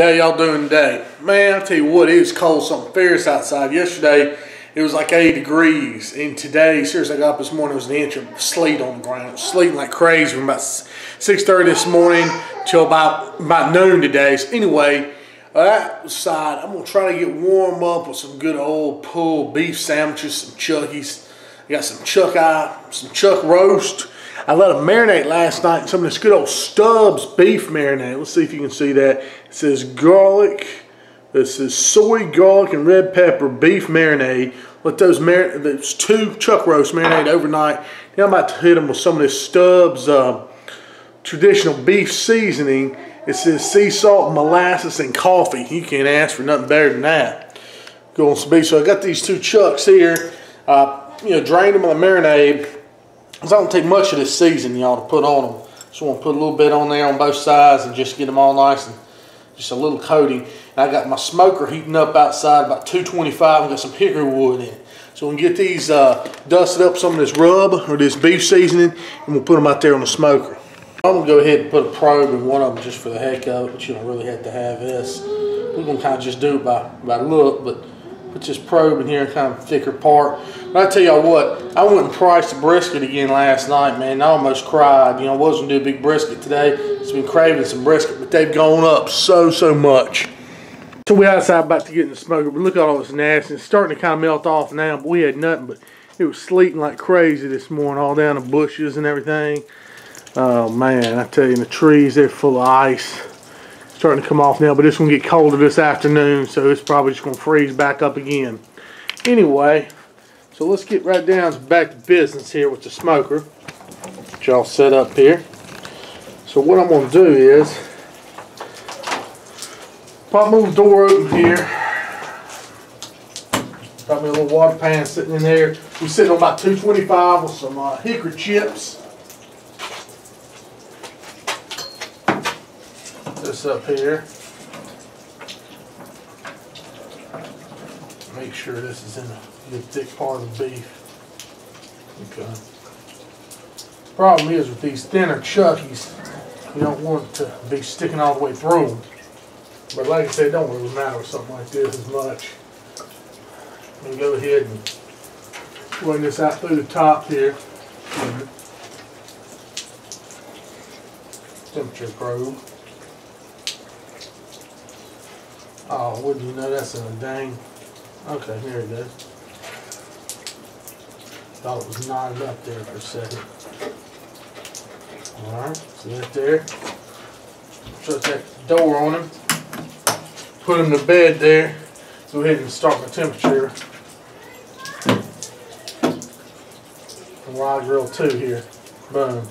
How y'all doing today? Man, I tell you what, it was cold, something fierce outside. Yesterday, it was like 80 degrees. And today, seriously, I got up this morning, it was an inch of sleet on the ground. It was sleeting like crazy from about 6:30 this morning till about noon today. So anyway, outside, I'm going to try to get warm up with some good old pulled beef sandwiches, some Chuckies. I got some chuck roast. I let them marinate last night in some of this good old Stubb's beef marinade. Let's see if you can see that. It says garlic. This is soy, garlic, and red pepper beef marinade. Let those two chuck roast marinate overnight. Then I'm about to hit them with some of this Stubb's traditional beef seasoning. It says sea salt, molasses, and coffee. You can't ask for nothing better than that. Go on some beef. So I got these two chucks here. Drained them on the marinade. Because I don't take much of this seasoning, y'all, to put on them. Just want to put a little bit on there on both sides and just get them all nice and just a little coating. And I got my smoker heating up outside about 225 and got some hickory wood in it. So we can get these dusted up some of this rub or this beef seasoning and we'll put them out there on the smoker. I'm going to go ahead and put a probe in one of them just for the heck of it, but you don't really have to have this. We're going to kind of just do it by look, but put this probe in here, kind of thicker part. But I tell y'all what, I went and priced a brisket again last night, man. I almost cried. I wasn't going to do a big brisket today. Just been craving some brisket, but they've gone up so much. So we're outside about to get in the smoker, but look at all this nastiness. It's starting to kind of melt off now, but we had nothing but it was sleeting like crazy this morning, all down the bushes and everything. Oh man, I tell you, the trees, they're full of ice. Starting to come off now, but it's going to get colder this afternoon, so it's probably just going to freeze back up again. Anyway, so let's get right down back to business here with the smoker. Get y'all set up here. So what I'm going to do is pop my little door open here. Got me a little water pan sitting in there. We're sitting on about 225 with some hickory chips. This up here. Make sure this is in a good thick part of the beef. Okay. Problem is with these thinner Chuckies, you don't want it to be sticking all the way through them. But like I said, it don't really matter with something like this as much. I'm gonna go ahead and run this out through the top here. Temperature probe. Oh, wouldn't you know that's in a dang. Okay, here it goes. Thought it was knotted up there for a second. Alright, see that there? Shut that door on him. Put him to bed there. Go ahead and start my temperature. Wide grill 2 here. Boom.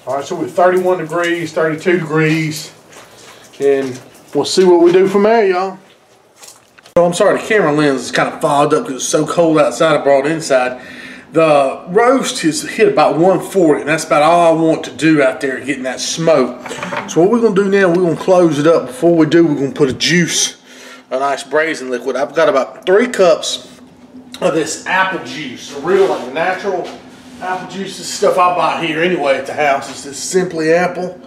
Alright, so we're 31 degrees, 32 degrees. And we'll see what we do from there, y'all. So I'm sorry, the camera lens is kind of fogged up because it's so cold outside. I brought it inside. The roast has hit about 140, and that's about all I want to do out there, getting that smoke. So what we're going to do now, we're going to close it up. Before we do, we're going to put a nice braising liquid. I've got about 3 cups of this apple juice, a real, like, natural apple juice. This stuff I buy here anyway at the house. It's this Simply Apple.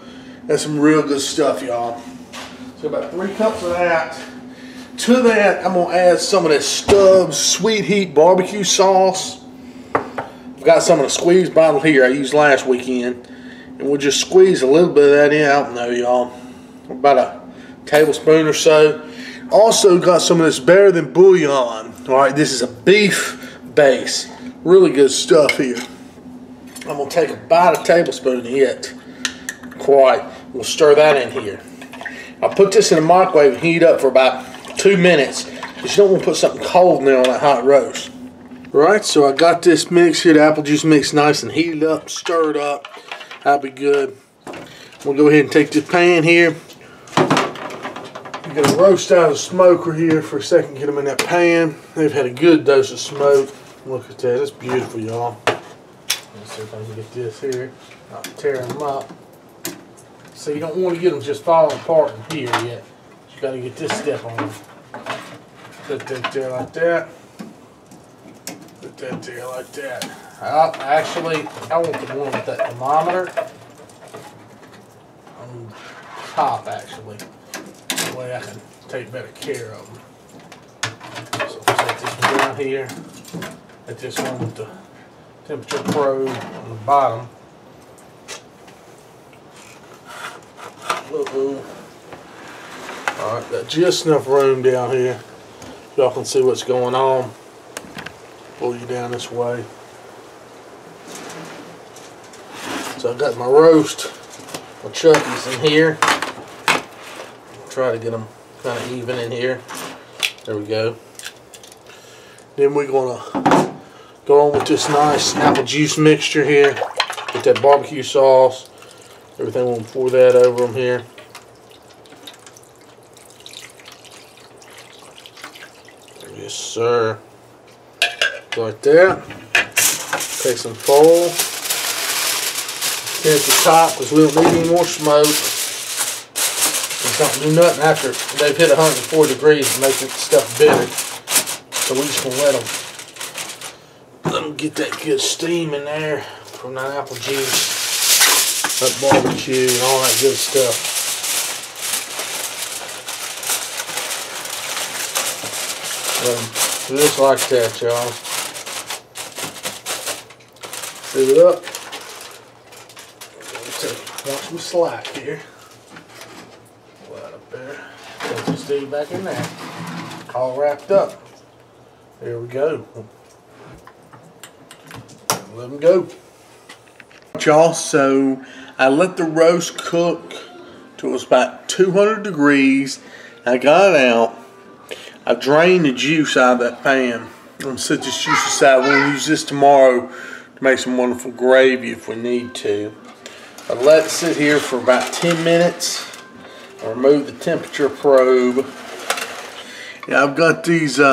That's some real good stuff, y'all. So about 3 cups of that. To that, I'm gonna add some of this Stubb's Sweet Heat barbecue sauce. I've got some of the squeeze bottle here I used last weekend, and we'll just squeeze a little bit of that in. I don't know, y'all, about a tablespoon or so. Also got some of this Better Than Bouillon. All right, this is a beef base. Really good stuff here. I'm gonna take about a tablespoon of it. We'll stir that in here. I'll put this in the microwave and heat up for about 2 minutes. Because you don't want to put something cold in there on that hot roast. Right, so I got this mix here, the apple juice mix, nice and heated up, stirred up. That'll be good. We'll go ahead and take this pan here. I'm going to roast out of the smoker here for a second, get them in that pan. They've had a good dose of smoke. Look at that, it's beautiful, y'all. Let's see if I can get this here. Not tearing them up. So you don't want to get them just falling apart in here yet. You got to get this step on them. Put that there like that. Put that there like that. Actually, I want the one with that thermometer on top, actually. That way I can take better care of them. So I'll set this one down here. At this one with the temperature probe on the bottom. Alright, got just enough room down here. Y'all can see what's going on. Pull you down this way. So I've got my roast, my chuckies in here. Try to get them kind of even in here. There we go. Then we're gonna go on with this nice apple juice mixture here. Get that barbecue sauce. Everything, we'll pour that over them here. Yes, sir. Like that. Take some foil. Here's the top because we don't need any more smoke. And don't do nothing after they've hit 104 degrees to make this stuff bitter. So we're just gonna let them get that good steam in there from that apple juice, that barbecue, and all that good stuff. Just like that, y'all. Fill it up. Watch me slack here. Pull that up there. Put this thing back in there. All wrapped up. There we go. Let them go. Y'all, so I let the roast cook till it was about 200 degrees. I got it out. I drained the juice out of that pan. I'm going to set this juice aside. We're going to use this tomorrow to make some wonderful gravy if we need to. I let it sit here for about 10 minutes. I remove the temperature probe. Yeah, I've got these, see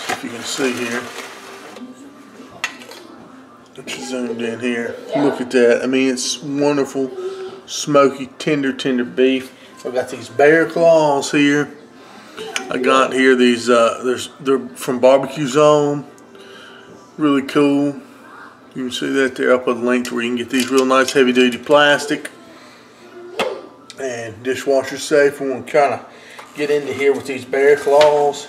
if you can see here. Get you zoomed in here. Look at that. I mean, it's wonderful, smoky, tender beef. I've got these bear claws here. I got here these, they're from Barbecue Zone. Really cool. You can see that there. I'll put a link to where you can get these real nice heavy duty plastic and dishwasher safe. We're going to kind of get into here with these bear claws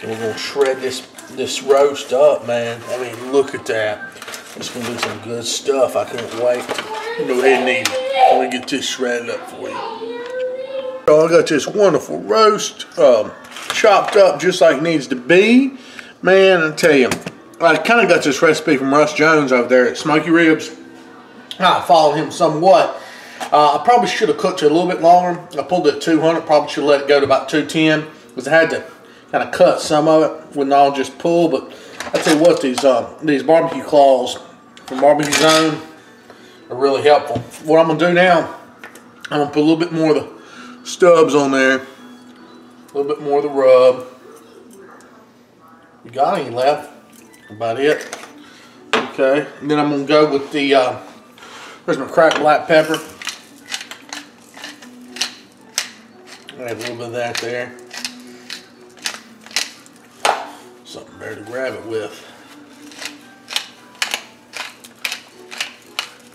and we're going to shred this roast up, man. I mean, look at that. It's going to be some good stuff. I can't wait. Go ahead and eat it. Let me get this shredded up for you. So I got this wonderful roast chopped up just like it needs to be. Man, I tell you, I kind of got this recipe from Russ Jones over there at Smoky Ribs. I followed him somewhat. I probably should have cooked it a little bit longer. I pulled it at 200. Probably should have let it go to about 210 because I had to kind of cut some of it. Wouldn't all just pull. But I tell you what, these barbecue claws from Barbecue Zone are really helpful. What I'm gonna do now, I'm gonna put a little bit more of the Stubbs on there, a little bit more of the rub. You got any left? About it. Okay, and then I'm gonna go with the there's my cracked black pepper. Add a little bit of that there. Something there to grab it with.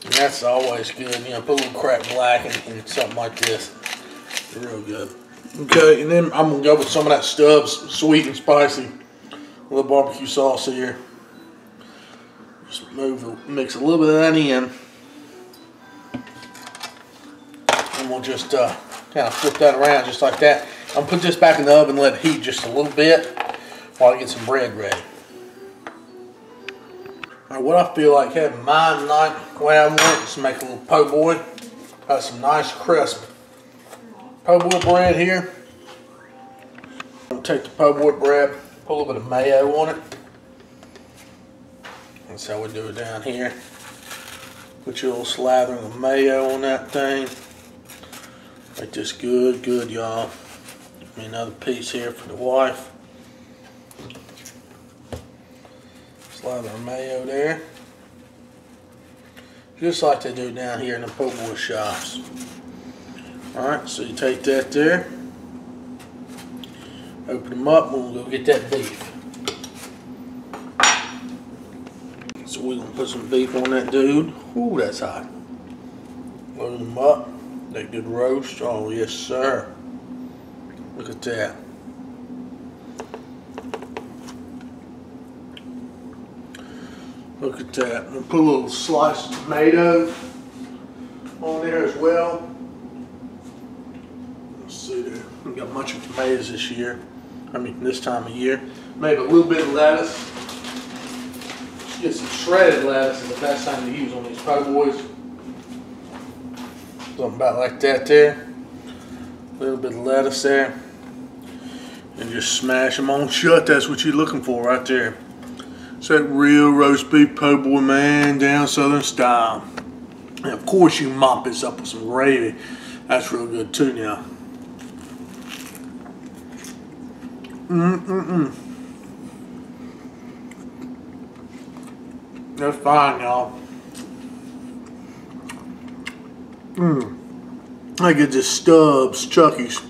And that's always good, you know, put a little cracked black in something like this. It's real good. Okay, and then I'm gonna go with some of that Stubbs, sweet and spicy. A little barbecue sauce here. Just mix a little bit of that in. And we'll just kind of flip that around just like that. I'm gonna put this back in the oven and let it heat just a little bit while I get some bread ready. Alright, what I feel like having mine tonight, the way I want it, is make a little po' boy. Got some nice crisp po' boy bread here. I'm gonna take the po' boy bread, put a little bit of mayo on it. That's how we do it down here. Put your little slather of mayo on that thing. Make this good, y'all. Give me another piece here for the wife. Slather of mayo there. Just like they do down here in the po' boy shops. Alright, so you take that there. Open them up and we'll go get that beef. So we're going to put some beef on that dude. Ooh, that's hot. Load them up. That good roast. Oh, yes, sir. Look at that. Look at that. I'm going to put a little sliced tomato on there as well. Let's see there. We got much of tomatoes this year. I mean, this time of year. Maybe a little bit of lettuce. Just get some shredded lettuce is the best thing to use on these po' boys. Something about like that there. A little bit of lettuce there. And just smash them on shut. That's what you're looking for right there. It's that real roast beef po' boy, man, down southern style. And of course you mop this up with some gravy. That's real good too now. That's fine, y'all. I get this Stubbs, Chucky's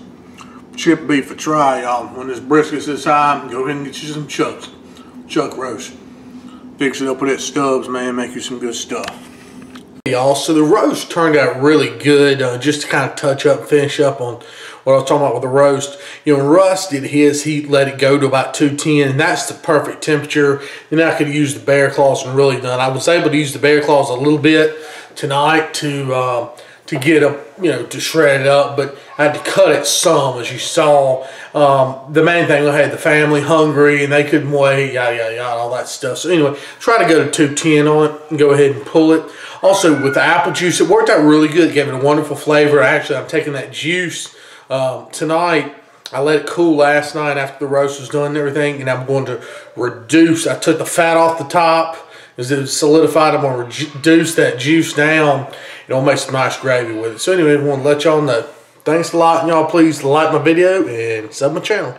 chip beef a try, y'all. When this brisket's this high, go ahead and get you some chuck roast. Fix it up with that Stubbs, man, make you some good stuff. Y'all, so the roast turned out really good. Just to kind of touch up, finish up on what I was talking about with the roast. You know, Russ did his, he let it go to about 210, and that's the perfect temperature. And I could use the bear claws and really done. I was able to use the bear claws a little bit tonight to get up, you know, to shred it up, but I had to cut it some, as you saw. The main thing, I had the family hungry and they couldn't wait, yada, yada, yada, all that stuff. So anyway, try to go to 210 on it and go ahead and pull it. Also, with the apple juice, it worked out really good. It gave it a wonderful flavor. Actually, I'm taking that juice tonight. I let it cool last night after the roast was done and everything, and I'm going to reduce. I took the fat off the top. As it solidified, I'm going to reduce that juice down. It'll make some nice gravy with it. So anyway, I want to let y'all know. Thanks a lot, and y'all please like my video and sub my channel.